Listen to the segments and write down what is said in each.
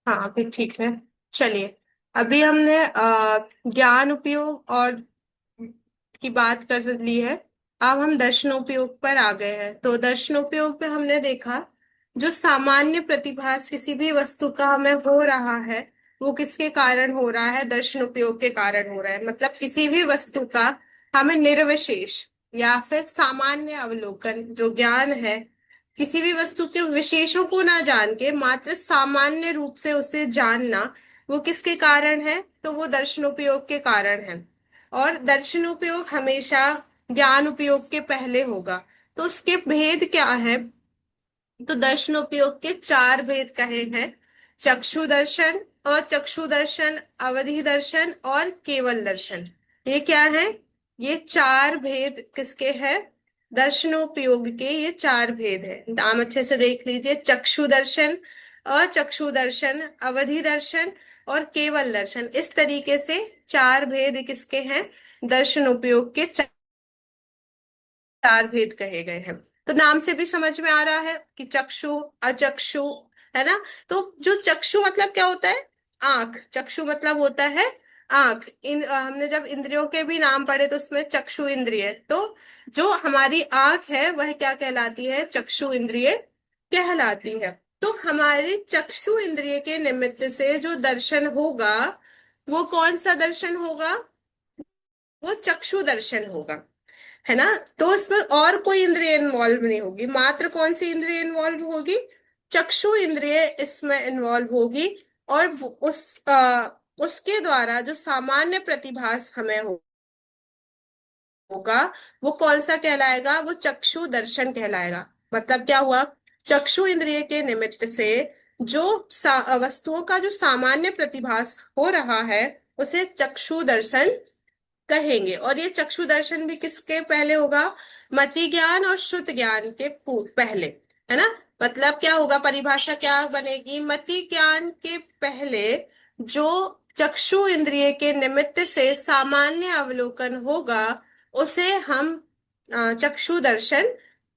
हाँ फिर ठीक है। चलिए, अभी हमने ज्ञान उपयोग और की बात कर ली है। अब हम दर्शनोपयोग पर आ गए हैं। तो दर्शनोपयोग पे हमने देखा, जो सामान्य प्रतिभास किसी भी वस्तु का हमें हो रहा है, वो किसके कारण हो रहा है? दर्शनोपयोग के कारण हो रहा है। मतलब किसी भी वस्तु का हमें निर्विशेष या फिर सामान्य अवलोकन जो ज्ञान है, किसी भी वस्तु के विशेषों को ना जान के मात्र सामान्य रूप से उसे जानना, वो किसके कारण है? तो वो दर्शनोपयोग के कारण है। और दर्शनोपयोग हमेशा ज्ञान उपयोग के पहले होगा। तो उसके भेद क्या है? तो दर्शनोपयोग के चार भेद कहे हैं: चक्षु दर्शन, अचक्षु दर्शन, अवधि दर्शन और केवल दर्शन। ये क्या है? ये चार भेद किसके हैं? दर्शनोपयोग के ये चार भेद है। नाम अच्छे से देख लीजिए: चक्षु दर्शन, अचक्षु दर्शन, अवधि दर्शन और केवल दर्शन। इस तरीके से चार भेद किसके हैं? दर्शनोपयोग के चार भेद कहे गए हैं। तो नाम से भी समझ में आ रहा है कि चक्षु, अचक्षु, है ना? तो जो चक्षु मतलब क्या होता है? आंख। चक्षु मतलब होता है आंख। हमने जब इंद्रियों के भी नाम पढ़े तो उसमें चक्षु इंद्रिय, तो जो हमारी आंख है वह क्या कहलाती है? चक्षु इंद्रिय कहलाती है। तो हमारे चक्षु इंद्रिय के निमित्त से जो दर्शन होगा, वो कौन सा दर्शन होगा? वो चक्षु दर्शन होगा, है ना? तो इसमें और कोई इंद्रिय इन्वॉल्व नहीं होगी, मात्र कौन सी इंद्रिय इन्वॉल्व होगी? चक्षु इंद्रिय इसमें इन्वॉल्व होगी। और उसके द्वारा जो सामान्य प्रतिभास हमें होगा, वो कौन सा कहलाएगा? वो चक्षु दर्शन कहलाएगा। मतलब क्या हुआ? चक्षु इंद्रिय के निमित्त से जो वस्तुओं का जो सामान्य प्रतिभास हो रहा है, उसे चक्षु दर्शन कहेंगे। और ये चक्षु दर्शन भी किसके पहले होगा? मति ज्ञान और श्रुत ज्ञान के पहले, है ना? मतलब क्या होगा? परिभाषा क्या बनेगी? मति ज्ञान के पहले जो चक्षु इंद्रिय के निमित्त से सामान्य अवलोकन होगा, उसे हम चक्षु दर्शन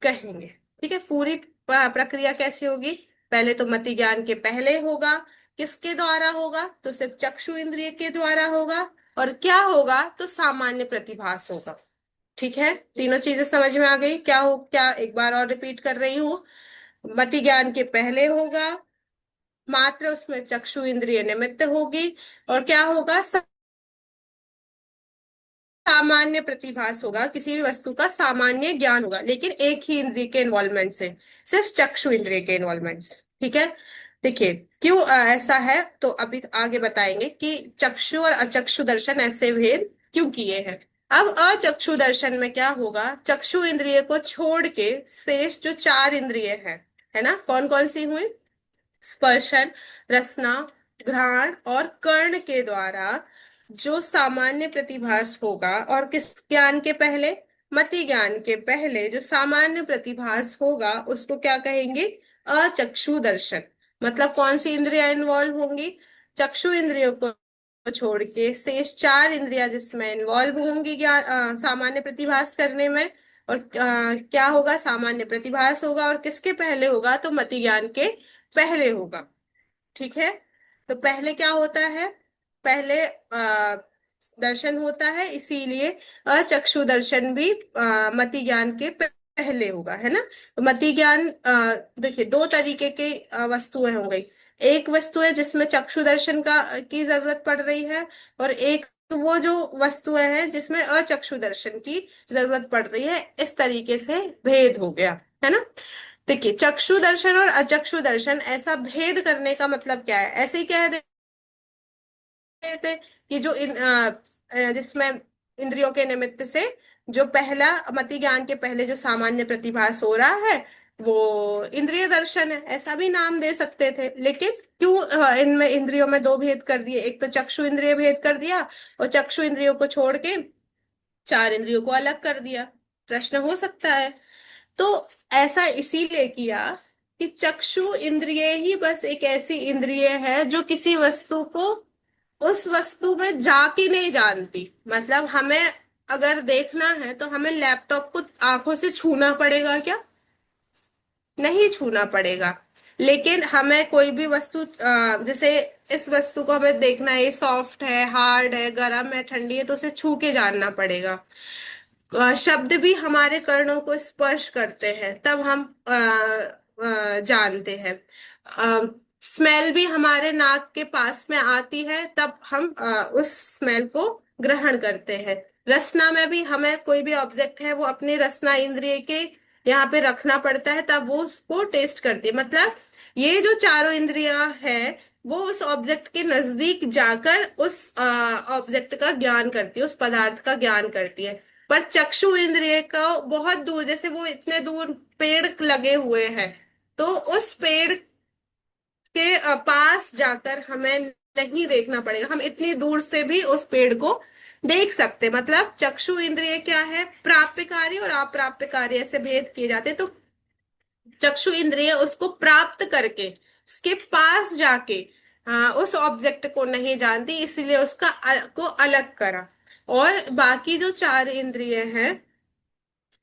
कहेंगे। ठीक है? पूरी प्रक्रिया कैसी होगी? पहले तो मति ज्ञान के पहले होगा। किसके द्वारा होगा? तो सिर्फ चक्षु इंद्रिय के द्वारा होगा। और क्या होगा? तो सामान्य प्रतिभास होगा। ठीक है? तीनों चीजें समझ में आ गई? क्या हो, क्या एक बार और रिपीट कर रही हूँ। मति ज्ञान के पहले होगा, मात्र उसमें चक्षु इंद्रिय निमित्त होगी। और क्या होगा? सामान्य प्रतिभास होगा, किसी भी वस्तु का सामान्य ज्ञान होगा, लेकिन एक ही इंद्रिय के इन्वॉल्वमेंट से, सिर्फ चक्षु इंद्रिय के इन्वॉल्वमेंट से। ठीक है? देखिए क्यों ऐसा है, तो अभी आगे बताएंगे कि चक्षु और अचक्षु दर्शन ऐसे भेद क्यों किए हैं। अब अचक्षु दर्शन में क्या होगा? चक्षु इंद्रिय को छोड़ के शेष जो चार इंद्रिय है ना, कौन कौन सी हुई? स्पर्शन, रसना, घ्राण और कर्ण के द्वारा जो सामान्य प्रतिभास होगा, और किस ज्ञान के पहले? मति ज्ञान के पहले जो सामान्य प्रतिभास होगा, उसको क्या कहेंगे? अचक्षु दर्शन। मतलब कौन सी इंद्रियां इन्वॉल्व होंगी? चक्षु इंद्रियों को छोड़ के शेष चार इंद्रियां जिसमें इन्वॉल्व होंगी ज्ञान सामान्य प्रतिभास करने में। और क्या होगा? सामान्य प्रतिभास होगा। और किसके पहले होगा? तो मति ज्ञान के पहले होगा। ठीक है? तो पहले क्या होता है? पहले दर्शन होता है, इसीलिए अचक्षु दर्शन भी मति ज्ञान के पहले होगा, है ना? तो मति ज्ञान देखिए दो तरीके के वस्तुएं हो गई। एक वस्तु है जिसमें चक्षु दर्शन की जरूरत पड़ रही है, और एक वो जो वस्तुएं हैं जिसमें अचक्षु दर्शन की जरूरत पड़ रही है। इस तरीके से भेद हो गया, है ना? देखिए चक्षु दर्शन और अचक्षु दर्शन ऐसा भेद करने का मतलब क्या है? ऐसे ही कह देते कि जो जिसमें इंद्रियों के निमित्त से जो पहला मति ज्ञान के पहले जो सामान्य प्रतिभास हो रहा है, वो इंद्रिय दर्शन है, ऐसा भी नाम दे सकते थे। लेकिन क्यों इनमें इंद्रियों में दो भेद कर दिए? एक तो चक्षु इंद्रिय भेद कर दिया, और चक्षु इंद्रियों को छोड़ के चार इंद्रियों को अलग कर दिया। प्रश्न हो सकता है। तो ऐसा इसीलिए किया कि चक्षु इंद्रिय ही बस एक ऐसी इंद्रिय है जो किसी वस्तु को उस वस्तु में जाके नहीं जानती। मतलब हमें अगर देखना है तो हमें लैपटॉप को आंखों से छूना पड़ेगा क्या? नहीं छूना पड़ेगा। लेकिन हमें कोई भी वस्तु जैसे इस वस्तु को हमें देखना है, ये सॉफ्ट है, हार्ड है, गर्म है, ठंडी है, तो उसे छू के जानना पड़ेगा। शब्द भी हमारे कर्णों को स्पर्श करते हैं, तब हम जानते हैं। स्मेल भी हमारे नाक के पास में आती है, तब हम उस स्मेल को ग्रहण करते हैं। रसना में भी हमें कोई भी ऑब्जेक्ट है वो अपनी रसना इंद्रिय के यहाँ पे रखना पड़ता है, तब वो उसको टेस्ट करती है। मतलब ये जो चारों इंद्रियां हैं वो उस ऑब्जेक्ट के नजदीक जाकर उस ऑब्जेक्ट का ज्ञान करती है, उस पदार्थ का ज्ञान करती है। पर चक्षु इंद्रिय का बहुत दूर, जैसे वो इतने दूर पेड़ लगे हुए हैं, तो उस पेड़ के पास जाकर हमें नहीं देखना पड़ेगा, हम इतनी दूर से भी उस पेड़ को देख सकते। मतलब चक्षु इंद्रिय क्या है, प्राप्य कार्य और अप्राप्य कार्य ऐसे भेद किए जाते हैं। तो चक्षु इंद्रिय उसको प्राप्त करके उसके पास जाके उस ऑब्जेक्ट को नहीं जानती, इसलिए उसका को अलग करा। और बाकी जो चार इंद्रिय हैं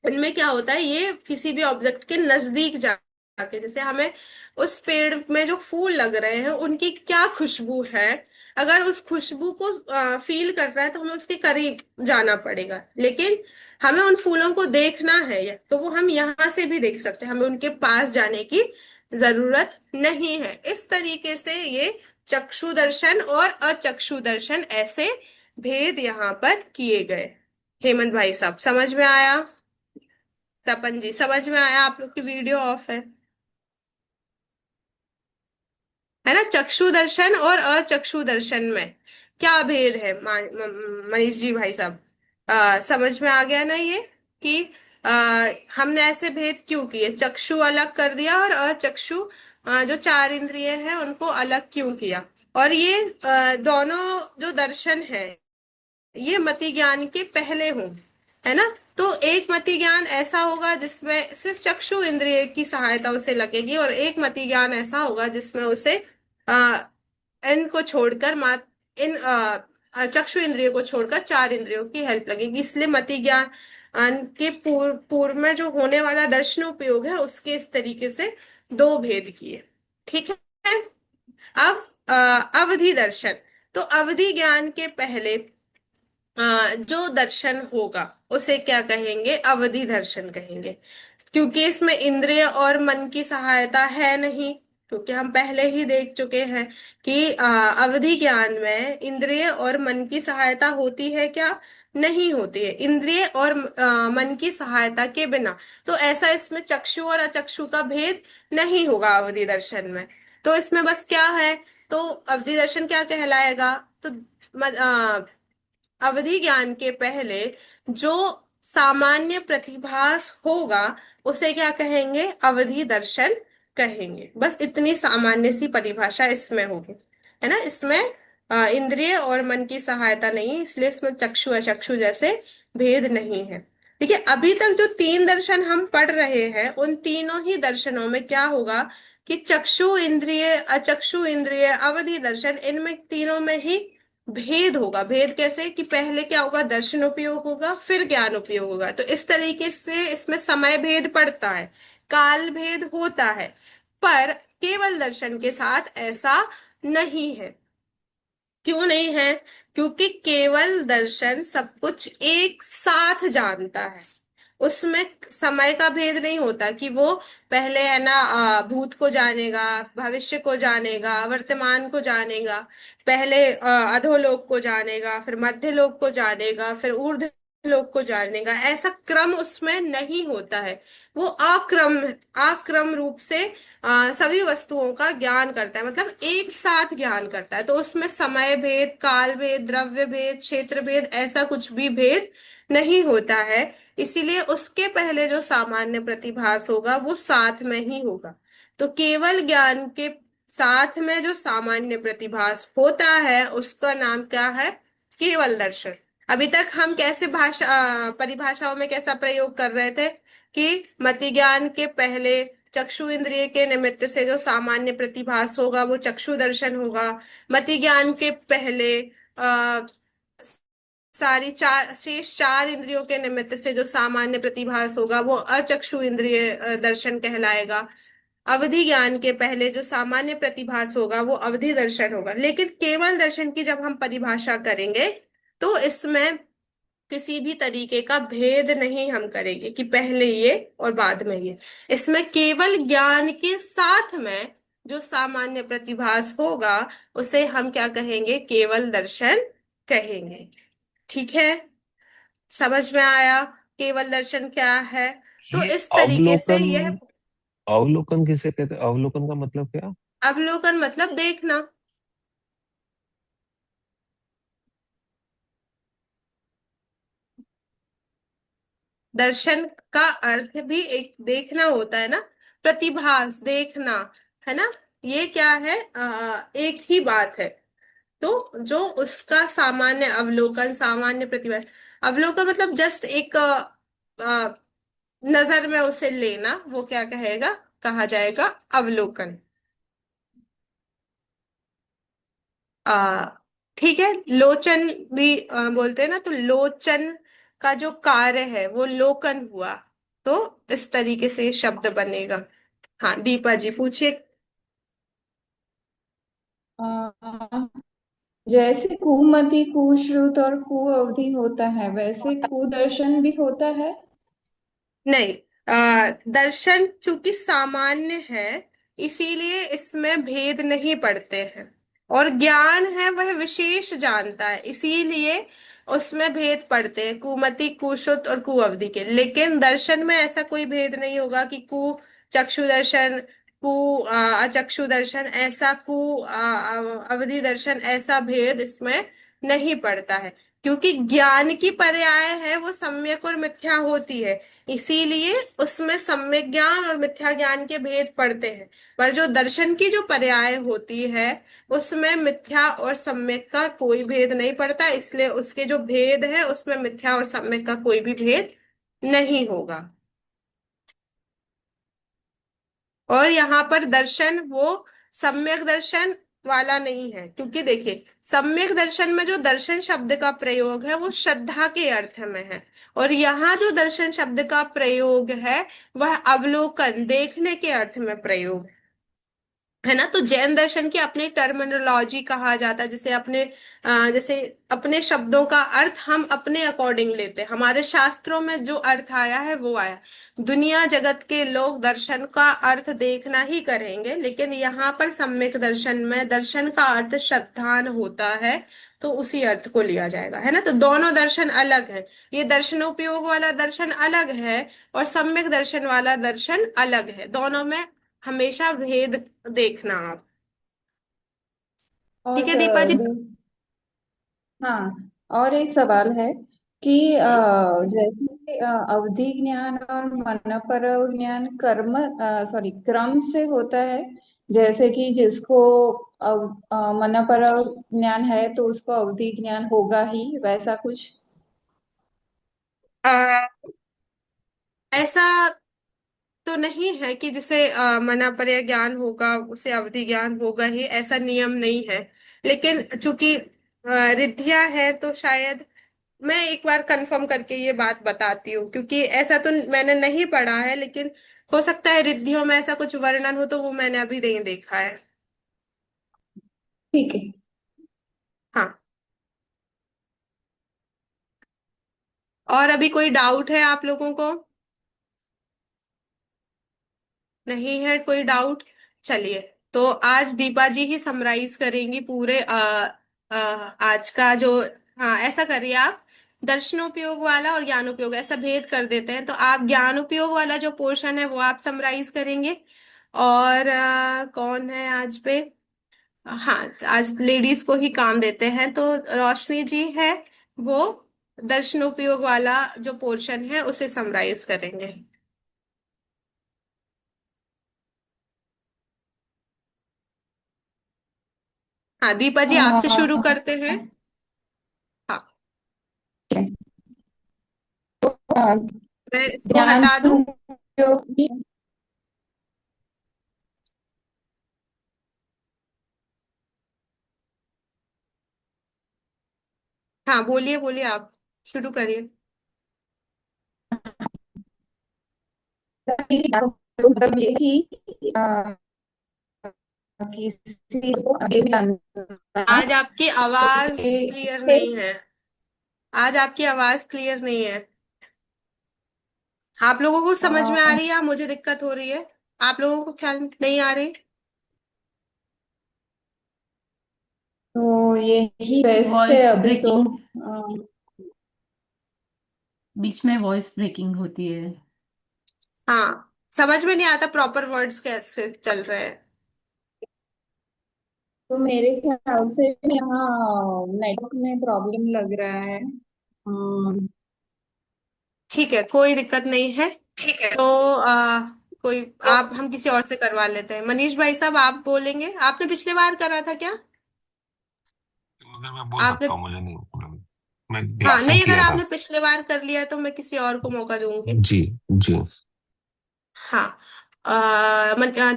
इनमें क्या होता है, ये किसी भी ऑब्जेक्ट के नजदीक जाके, जैसे हमें उस पेड़ में जो फूल लग रहे हैं उनकी क्या खुशबू है, अगर उस खुशबू को फील करना है तो हमें उसके करीब जाना पड़ेगा। लेकिन हमें उन फूलों को देखना है तो वो हम यहाँ से भी देख सकते हैं, हमें उनके पास जाने की जरूरत नहीं है। इस तरीके से ये चक्षु दर्शन और अचक्षु दर्शन ऐसे भेद यहाँ पर किए गए। हेमंत भाई साहब समझ में आया? तपन जी समझ में आया? आप लोग की वीडियो ऑफ है ना? चक्षु दर्शन और अचक्षु दर्शन में क्या भेद है? मनीष जी भाई साहब, समझ में आ गया ना ये कि हमने ऐसे भेद क्यों किए, चक्षु अलग कर दिया और अचक्षु जो चार इंद्रिय हैं उनको अलग क्यों किया। और ये दोनों जो दर्शन है ये मति ज्ञान के पहले हों, है ना? तो एक मति ज्ञान ऐसा होगा जिसमें सिर्फ चक्षु इंद्रिय की सहायता उसे लगेगी, और एक मति ज्ञान ऐसा होगा जिसमें उसे आ, इनको छोड़कर इन चक्षु इंद्रियों को छोड़कर चार इंद्रियों की हेल्प लगेगी। इसलिए मति ज्ञान के पूर्व में जो होने वाला दर्शन उपयोग है उसके इस तरीके से दो भेद किए। ठीक है। अब अवधि दर्शन। तो अवधि ज्ञान के पहले जो दर्शन होगा उसे क्या कहेंगे? अवधि दर्शन कहेंगे। क्योंकि इसमें इंद्रिय और मन की सहायता है नहीं, क्योंकि हम पहले ही देख चुके हैं कि अवधि ज्ञान में इंद्रिय और मन की सहायता होती है क्या? नहीं होती है। इंद्रिय और मन की सहायता के बिना तो ऐसा इसमें चक्षु और अचक्षु का भेद नहीं होगा अवधि दर्शन में। तो इसमें बस क्या है, तो अवधि दर्शन क्या कहलाएगा? तो अवधि ज्ञान के पहले जो सामान्य प्रतिभास होगा उसे क्या कहेंगे? अवधि दर्शन कहेंगे। बस इतनी सामान्य सी परिभाषा इसमें होगी, है ना? इसमें इंद्रिय और मन की सहायता नहीं है, इसलिए इसमें चक्षु अचक्षु जैसे भेद नहीं है। ठीक है। अभी तक जो तीन दर्शन हम पढ़ रहे हैं उन तीनों ही दर्शनों में क्या होगा कि चक्षु इंद्रिय, अचक्षु इंद्रिय, अवधि दर्शन, इनमें तीनों में ही भेद होगा। भेद कैसे कि पहले क्या होगा? दर्शन उपयोग होगा, फिर ज्ञान उपयोग होगा। तो इस तरीके से इसमें समय भेद पड़ता है, काल भेद होता है। पर केवल दर्शन के साथ ऐसा नहीं है। क्यों नहीं है? क्योंकि केवल दर्शन सब कुछ एक साथ जानता है, उसमें समय का भेद नहीं होता कि वो पहले है ना भूत को जानेगा, भविष्य को जानेगा, वर्तमान को जानेगा, पहले अधोलोक को जानेगा, फिर मध्य लोक को जानेगा, फिर ऊर्ध्व लोक को जानेगा। ऐसा क्रम उसमें नहीं होता है। वो आक्रम रूप से सभी वस्तुओं का ज्ञान करता है, मतलब एक साथ ज्ञान करता है। तो उसमें समय भेद, काल भेद, द्रव्य भेद, क्षेत्र भेद ऐसा कुछ भी भेद नहीं होता है। इसीलिए उसके पहले जो सामान्य प्रतिभास होगा वो साथ में ही होगा। तो केवल ज्ञान के साथ में जो सामान्य प्रतिभास होता है उसका नाम क्या है? केवल दर्शन। अभी तक हम कैसे परिभाषाओं में कैसा प्रयोग कर रहे थे कि मति ज्ञान के पहले चक्षु इंद्रिय के निमित्त से जो सामान्य प्रतिभास होगा वो चक्षु दर्शन होगा। मति ज्ञान के पहले आ, सारी चार शेष चार इंद्रियों के निमित्त से जो सामान्य प्रतिभास होगा वो अचक्षु इंद्रिय दर्शन कहलाएगा। अवधि ज्ञान के पहले जो सामान्य प्रतिभास होगा वो अवधि दर्शन होगा, लेकिन केवल दर्शन की जब हम परिभाषा करेंगे तो इसमें किसी भी तरीके का भेद नहीं हम करेंगे कि पहले ये और बाद में ये। इसमें केवल ज्ञान के साथ में जो सामान्य प्रतिभास होगा उसे हम क्या कहेंगे, केवल दर्शन कहेंगे। ठीक है, समझ में आया केवल दर्शन क्या है? तो ये इस तरीके से अवलोकन, यह अवलोकन किसे कहते हैं? अवलोकन का मतलब क्या? अवलोकन मतलब देखना। दर्शन का अर्थ भी एक देखना होता है ना, प्रतिभास देखना, है ना। ये क्या है, एक ही बात है। तो जो उसका सामान्य अवलोकन, सामान्य प्रतिभा, अवलोकन मतलब जस्ट एक नजर में उसे लेना, वो क्या कहेगा, कहा जाएगा अवलोकन। आ ठीक है, लोचन भी बोलते हैं ना, तो लोचन का जो कार्य है वो लोकन हुआ। तो इस तरीके से ये शब्द बनेगा। हाँ दीपा जी पूछिए। अ, जैसे कुमति, कुश्रुत और कुअवधि होता है, वैसे कुदर्शन भी होता है। नहीं, दर्शन चूंकि सामान्य है इसीलिए इसमें भेद नहीं पड़ते हैं, और ज्ञान है वह विशेष जानता है इसीलिए उसमें भेद पड़ते हैं, कुमति, कुश्रुत और कुअवधि के। लेकिन दर्शन में ऐसा कोई भेद नहीं होगा कि कु चक्षु दर्शन, कु अचक्षु दर्शन, ऐसा कु अवधि दर्शन, ऐसा भेद इसमें नहीं पड़ता है। क्योंकि ज्ञान की पर्याय है वो सम्यक और मिथ्या होती है, इसीलिए उसमें सम्यक ज्ञान और मिथ्या ज्ञान के भेद पड़ते हैं। पर जो दर्शन की जो पर्याय होती है उसमें मिथ्या और सम्यक का कोई भेद नहीं पड़ता, इसलिए उसके जो भेद है उसमें मिथ्या और सम्यक का कोई भी भेद नहीं होगा। और यहाँ पर दर्शन वो सम्यक दर्शन वाला नहीं है, क्योंकि देखिए सम्यक दर्शन में जो दर्शन शब्द का प्रयोग है वो श्रद्धा के अर्थ में है, और यहाँ जो दर्शन शब्द का प्रयोग है वह अवलोकन, देखने के अर्थ में प्रयोग है ना। तो जैन दर्शन की अपनी टर्मिनोलॉजी कहा जाता है, जैसे अपने शब्दों का अर्थ हम अपने अकॉर्डिंग लेते हैं, हमारे शास्त्रों में जो अर्थ आया है वो आया। दुनिया जगत के लोग दर्शन का अर्थ देखना ही करेंगे, लेकिन यहाँ पर सम्यक दर्शन में दर्शन का अर्थ श्रद्धान होता है, तो उसी अर्थ को लिया जाएगा, है ना। तो दोनों दर्शन अलग है, ये दर्शनोपयोग वाला दर्शन अलग है और सम्यक दर्शन वाला दर्शन अलग है, दोनों में हमेशा भेद देखना आप। ठीक और है दीपा जी। हाँ, और एक सवाल है कि जैसे अवधि ज्ञान और मनपर ज्ञान कर्म, सॉरी, क्रम से होता है। जैसे कि जिसको मनपर ज्ञान है तो उसको अवधि ज्ञान होगा ही, वैसा कुछ। आ, ऐसा तो नहीं है कि जिसे मनापर्य ज्ञान होगा उसे अवधि ज्ञान होगा ही, ऐसा नियम नहीं है। लेकिन चूंकि रिद्धिया है तो शायद मैं एक बार कंफर्म करके ये बात बताती हूँ, क्योंकि ऐसा तो मैंने नहीं पढ़ा है, लेकिन हो सकता है रिद्धियों में ऐसा कुछ वर्णन हो, तो वो मैंने अभी नहीं देखा है। ठीक है। हाँ, और अभी कोई डाउट है आप लोगों को? नहीं है कोई डाउट? चलिए, तो आज दीपा जी ही समराइज करेंगी पूरे आज का जो। हाँ ऐसा करिए आप, दर्शनोपयोग वाला और ज्ञानोपयोग ऐसा भेद कर देते हैं, तो आप ज्ञानोपयोग वाला जो पोर्शन है वो आप समराइज करेंगे। और कौन है आज पे? हाँ, आज लेडीज को ही काम देते हैं, तो रोशनी जी है वो दर्शनोपयोग वाला जो पोर्शन है उसे समराइज करेंगे। हाँ दीपा जी आपसे शुरू अ, करते हैं। हाँ, अ, मैं इसको ज्ञान हटा दूं। उपयोगी। हाँ बोलिए बोलिए, आप शुरू करिए। मतलब ये कि किसी को आगे जानना आज आपकी आवाज उसे क्लियर नहीं है। आज आपकी आवाज क्लियर नहीं है। आप लोगों को समझ में आ रही है या मुझे दिक्कत हो रही है? आप लोगों को ख्याल नहीं आ रही? तो यही बेस्ट है वॉइस अभी तो। ब्रेकिंग, बीच में वॉइस ब्रेकिंग होती है। हाँ, समझ में नहीं आता प्रॉपर वर्ड्स कैसे चल रहे हैं। तो मेरे ख्याल से यहाँ नेटवर्क में प्रॉब्लम लग रहा है। ठीक है, कोई दिक्कत नहीं है। ठीक है। तो कोई, आप हम किसी और से करवा लेते हैं। मनीष भाई साहब, आप बोलेंगे? आपने पिछली बार करा था क्या? अगर मैं बोल आपने? सकता हूँ, मुझे नहीं प्रॉब्लम। मैं हाँ, क्लास में नहीं, अगर किया था। आपने पिछले बार कर लिया तो मैं किसी और को मौका दूंगी। जी जी। हाँ।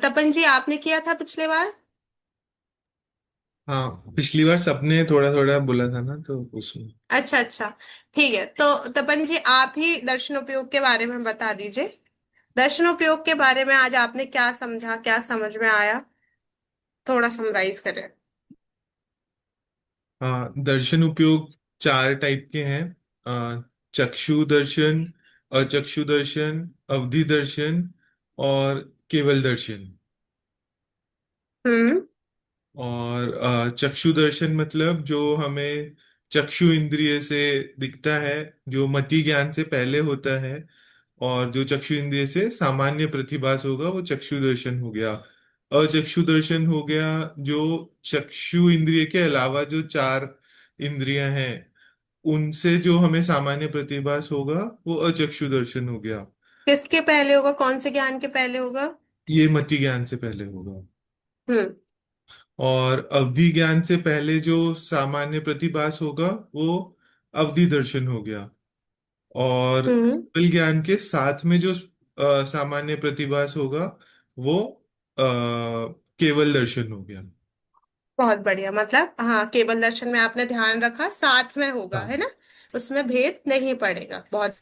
तपन जी, आपने किया था पिछले बार? हाँ, पिछली बार सबने थोड़ा थोड़ा बोला था ना, तो उसमें। अच्छा अच्छा। ठीक है, तो तपन जी आप ही दर्शनोपयोग के बारे में बता दीजिए। दर्शनोपयोग के बारे में आज आपने क्या समझा, क्या समझ में आया? थोड़ा समराइज करें। हाँ, दर्शन उपयोग चार टाइप के हैं। चक्षु दर्शन, अचक्षु दर्शन, अवधि दर्शन और केवल दर्शन। हम्म। और चक्षु दर्शन मतलब जो हमें चक्षु इंद्रिय से दिखता है, जो मति ज्ञान से पहले होता है। और जो चक्षु इंद्रिय से सामान्य प्रतिभास होगा वो चक्षु दर्शन हो गया। अचक्षु दर्शन हो गया जो चक्षु इंद्रिय के अलावा जो चार इंद्रियां हैं उनसे जो हमें सामान्य प्रतिभास होगा वो अचक्षु दर्शन हो गया। किसके पहले होगा, कौन से ज्ञान के पहले होगा? ये मति ज्ञान से पहले होगा। हम्म। और अवधि ज्ञान से पहले जो सामान्य प्रतिभास होगा वो अवधि दर्शन हो गया। और हम्म। केवल ज्ञान के साथ में जो सामान्य प्रतिभास होगा वो केवल दर्शन हो गया। बहुत बढ़िया, मतलब हाँ, केवल दर्शन में आपने ध्यान रखा साथ में होगा, है हाँ। ना? उसमें भेद नहीं पड़ेगा। बहुत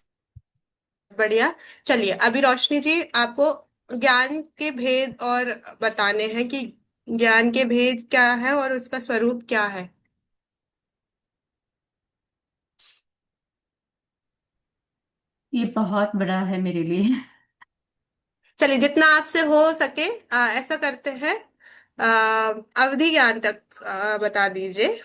बढ़िया। चलिए, अभी रोशनी जी आपको ज्ञान के भेद और बताने हैं कि ज्ञान के भेद क्या है और उसका स्वरूप क्या है। ये बहुत बड़ा है मेरे लिए। चलिए, जितना आपसे हो सके ऐसा करते हैं। अवधि ज्ञान तक बता दीजिए।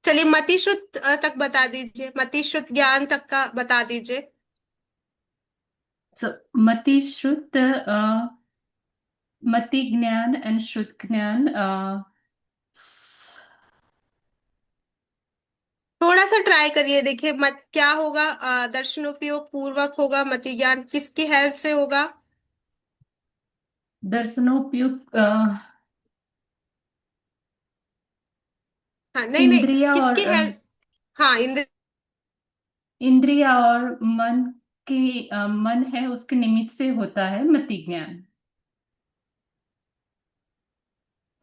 चलिए, मति श्रुत तक बता दीजिए, मति श्रुत ज्ञान तक का बता दीजिए। So, मति श्रुत, मति ज्ञान एंड श्रुत ज्ञान। थोड़ा सा ट्राई करिए, देखिए मत क्या होगा। दर्शनोपयोग पूर्वक होगा, मति ज्ञान किसकी हेल्प से होगा? दर्शनोपयुक्त, हाँ, नहीं नहीं, इंद्रिय और किसकी हेल्प? हाँ, इंद्र। इंद्रिय और मन की, मन है उसके निमित्त से होता है मति ज्ञान।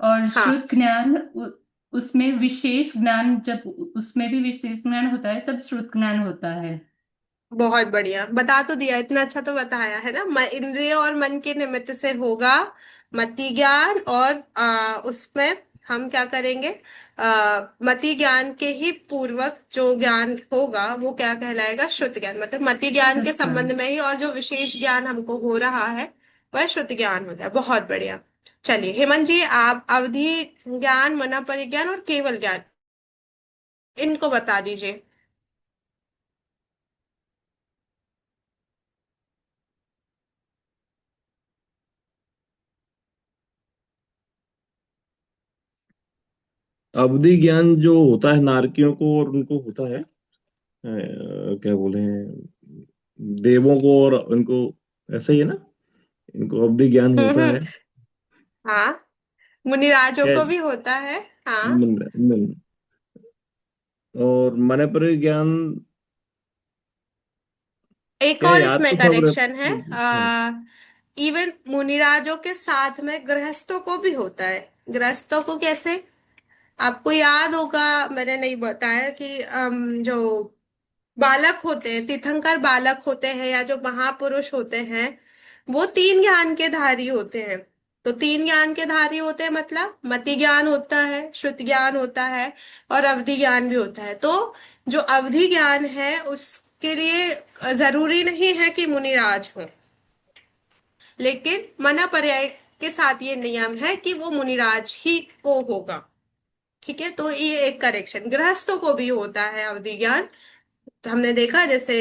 और हाँ, श्रुत ज्ञान, उसमें विशेष ज्ञान, जब उसमें भी विशेष ज्ञान होता है तब श्रुत ज्ञान होता है। बहुत बढ़िया, बता तो दिया, इतना अच्छा तो बताया है ना। इंद्रिय और मन के निमित्त से होगा मति ज्ञान, और उसमें हम क्या करेंगे? मति ज्ञान के ही पूर्वक जो ज्ञान होगा वो क्या कहलाएगा? श्रुत ज्ञान। मतलब मति ज्ञान के श्रुत ज्ञान। संबंध में ही और जो विशेष ज्ञान हमको हो रहा है वह श्रुत ज्ञान होता है। बहुत बढ़िया। चलिए हेमंत जी, आप अवधि ज्ञान, मना परिज्ञान और केवल ज्ञान, इनको बता दीजिए। अवधि ज्ञान जो होता है नारकियों को और उनको होता है, क्या बोले देवों को और उनको, ऐसा ही है ना, इनको अवधि ज्ञान होता हम्म। है। हाँ, मुनिराजों क्या? को भी होता है। हाँ। मन, मन, और मन पर ज्ञान। एक क्या और याद इसमें तो सब करेक्शन है। रहता। हाँ। इवन मुनिराजों के साथ में गृहस्थों को भी होता है। गृहस्थों को कैसे? आपको याद होगा, मैंने नहीं बताया कि जो बालक होते हैं, तीर्थंकर बालक होते हैं या जो महापुरुष होते हैं, वो तीन ज्ञान के धारी होते हैं। तो तीन ज्ञान के धारी होते हैं मतलब मति ज्ञान होता है, श्रुति ज्ञान होता है, और अवधि ज्ञान भी होता है। तो जो अवधि ज्ञान है उसके लिए जरूरी नहीं है कि मुनिराज हो, लेकिन मना पर्याय के साथ ये नियम है कि वो मुनिराज ही को होगा। ठीक है, तो ये एक करेक्शन, गृहस्थों को भी होता है अवधि ज्ञान। तो हमने देखा जैसे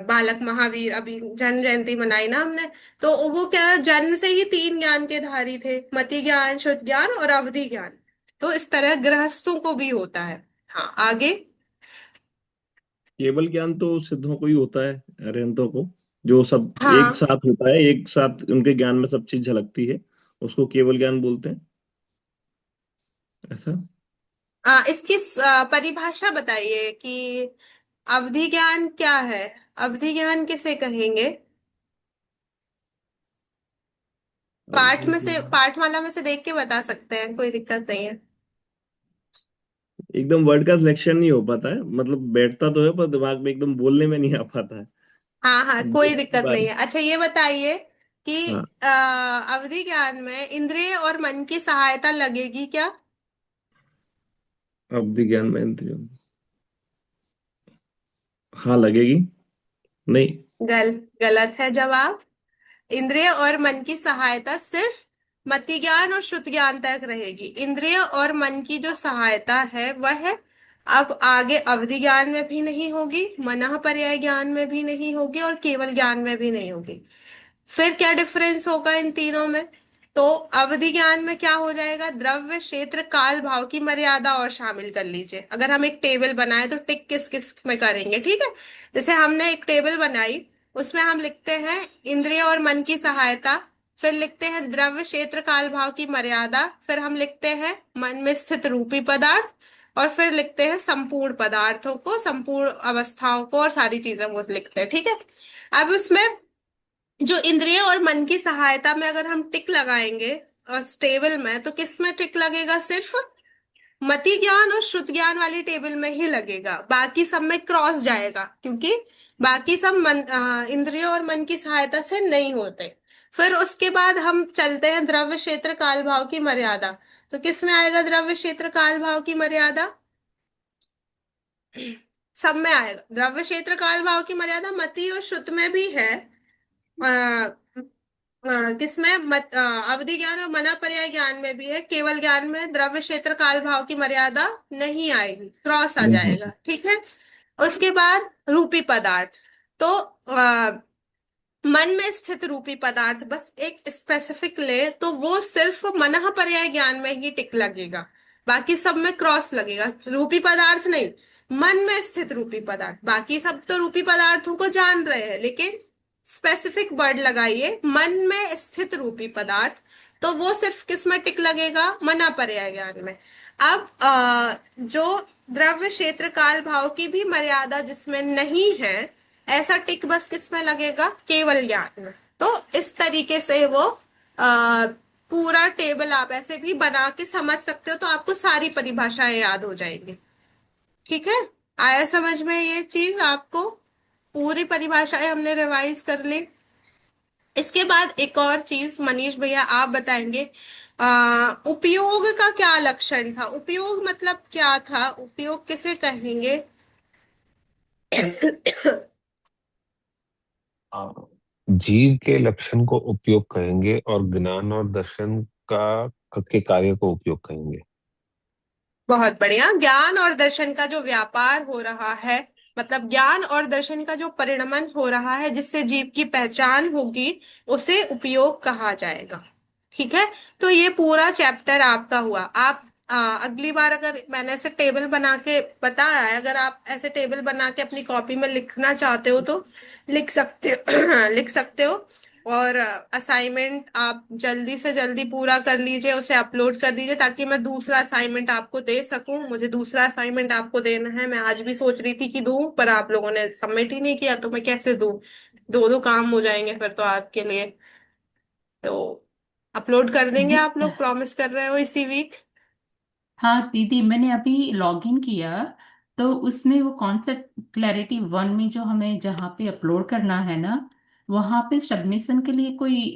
बालक महावीर, अभी जन्म जयंती मनाई ना हमने, तो वो क्या जन्म से ही तीन ज्ञान के धारी थे, मति ज्ञान, शुद्ध ज्ञान और अवधि ज्ञान। तो इस तरह गृहस्थों को भी होता है। हाँ, आगे। केवल ज्ञान तो सिद्धों को ही होता है, अरिहंतों को, जो सब एक हाँ, साथ होता है, एक साथ उनके ज्ञान में सब चीज झलकती है, उसको केवल ज्ञान बोलते हैं। ऐसा। इसकी परिभाषा बताइए कि अवधि ज्ञान क्या है, अवधि ज्ञान किसे कहेंगे। पाठ अवधि में से, ज्ञान पाठमाला में से देख के बता सकते हैं, कोई दिक्कत नहीं है। एकदम वर्ड का सिलेक्शन नहीं हो पाता है, मतलब बैठता तो है पर दिमाग में एकदम बोलने में नहीं आ पाता है। हाँ हाँ, अब कोई बोलने की दिक्कत नहीं बारी। है। अच्छा, ये बताइए कि हाँ। अवधि ज्ञान में इंद्रिय और मन की सहायता लगेगी क्या। अवधि ज्ञान में इंद्रिय, हाँ लगेगी। नहीं। गलत है जवाब। इंद्रिय और मन की सहायता सिर्फ मति ज्ञान और श्रुति ज्ञान तक रहेगी। इंद्रिय और मन की जो सहायता है वह अब आगे अवधि ज्ञान में भी नहीं होगी, मनः पर्याय ज्ञान में भी नहीं होगी, और केवल ज्ञान में भी नहीं होगी। फिर क्या डिफरेंस होगा इन तीनों में। तो अवधि ज्ञान में क्या हो जाएगा, द्रव्य क्षेत्र काल भाव की मर्यादा और शामिल कर लीजिए। अगर हम एक टेबल बनाए तो टिक किस किस में करेंगे, ठीक है। जैसे हमने एक टेबल बनाई, उसमें हम लिखते हैं इंद्रिय और मन की सहायता, फिर लिखते हैं द्रव्य क्षेत्र काल भाव की मर्यादा, फिर हम लिखते हैं मन में स्थित रूपी पदार्थ, और फिर लिखते हैं संपूर्ण पदार्थों को, संपूर्ण अवस्थाओं को, और सारी चीजें वो लिखते हैं, ठीक है। अब उसमें जो इंद्रिय और मन की सहायता में अगर हम टिक लगाएंगे टेबल में, तो किस में टिक लगेगा, सिर्फ मति ज्ञान और श्रुत ज्ञान वाली टेबल में ही लगेगा, बाकी सब में क्रॉस जाएगा, क्योंकि बाकी सब इंद्रिय और मन की सहायता से नहीं होते। फिर उसके बाद हम चलते हैं द्रव्य क्षेत्र काल भाव की मर्यादा। तो किस में आएगा द्रव्य क्षेत्र काल भाव की मर्यादा, सब में आएगा। द्रव्य क्षेत्र काल भाव की मर्यादा मति और श्रुत में भी है, किसमें अवधि ज्ञान और मना पर्याय ज्ञान में भी है, केवल ज्ञान में द्रव्य क्षेत्र काल भाव की मर्यादा नहीं आएगी, क्रॉस आ जाएगा, नहीं। ठीक है। उसके बाद रूपी पदार्थ। तो मन में स्थित रूपी पदार्थ, बस एक स्पेसिफिक ले तो वो सिर्फ मनः पर्याय ज्ञान में ही टिक लगेगा, बाकी सब में क्रॉस लगेगा। रूपी पदार्थ नहीं, मन में स्थित रूपी पदार्थ। बाकी सब तो रूपी पदार्थों को जान रहे हैं, लेकिन स्पेसिफिक वर्ड लगाइए मन में स्थित रूपी पदार्थ, तो वो सिर्फ किस में टिक लगेगा, मना पर्याय ज्ञान में। अब जो द्रव्य क्षेत्र काल भाव की भी मर्यादा जिसमें नहीं है, ऐसा टिक बस किस में लगेगा, केवल ज्ञान में। तो इस तरीके से वो पूरा टेबल आप ऐसे भी बना के समझ सकते हो, तो आपको सारी परिभाषाएं याद हो जाएंगी। ठीक है, आया समझ में ये चीज आपको, पूरी परिभाषाएं हमने रिवाइज कर ली। इसके बाद एक और चीज मनीष भैया आप बताएंगे, उपयोग का क्या लक्षण था, उपयोग मतलब क्या था, उपयोग किसे कहेंगे। हाँ, जीव के लक्षण को उपयोग कहेंगे और ज्ञान और दर्शन के कार्य को उपयोग कहेंगे। बहुत बढ़िया, ज्ञान और दर्शन का जो व्यापार हो रहा है, मतलब ज्ञान और दर्शन का जो परिणमन हो रहा है जिससे जीव की पहचान होगी, उसे उपयोग कहा जाएगा। ठीक है, तो ये पूरा चैप्टर आपका हुआ। आप अगली बार अगर मैंने ऐसे टेबल बना के बताया है, अगर आप ऐसे टेबल बना के अपनी कॉपी में लिखना चाहते हो तो लिख सकते हो लिख सकते हो। और असाइनमेंट आप जल्दी से जल्दी पूरा कर लीजिए, उसे अपलोड कर दीजिए, ताकि मैं दूसरा असाइनमेंट आपको दे सकूं। मुझे दूसरा असाइनमेंट आपको देना है, मैं आज भी सोच रही थी कि दूं, पर आप लोगों ने सबमिट ही नहीं किया, तो मैं कैसे दूं। दो दो काम हो जाएंगे फिर तो आपके लिए। तो अपलोड कर देंगे, दी, आप लोग प्रॉमिस कर रहे हो इसी वीक। हाँ दीदी, मैंने अभी लॉगिन किया, तो उसमें वो कॉन्सेप्ट क्लैरिटी वन में जो हमें जहाँ पे अपलोड करना है ना, वहाँ पे सबमिशन के लिए कोई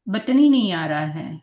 बटन ही नहीं आ रहा है।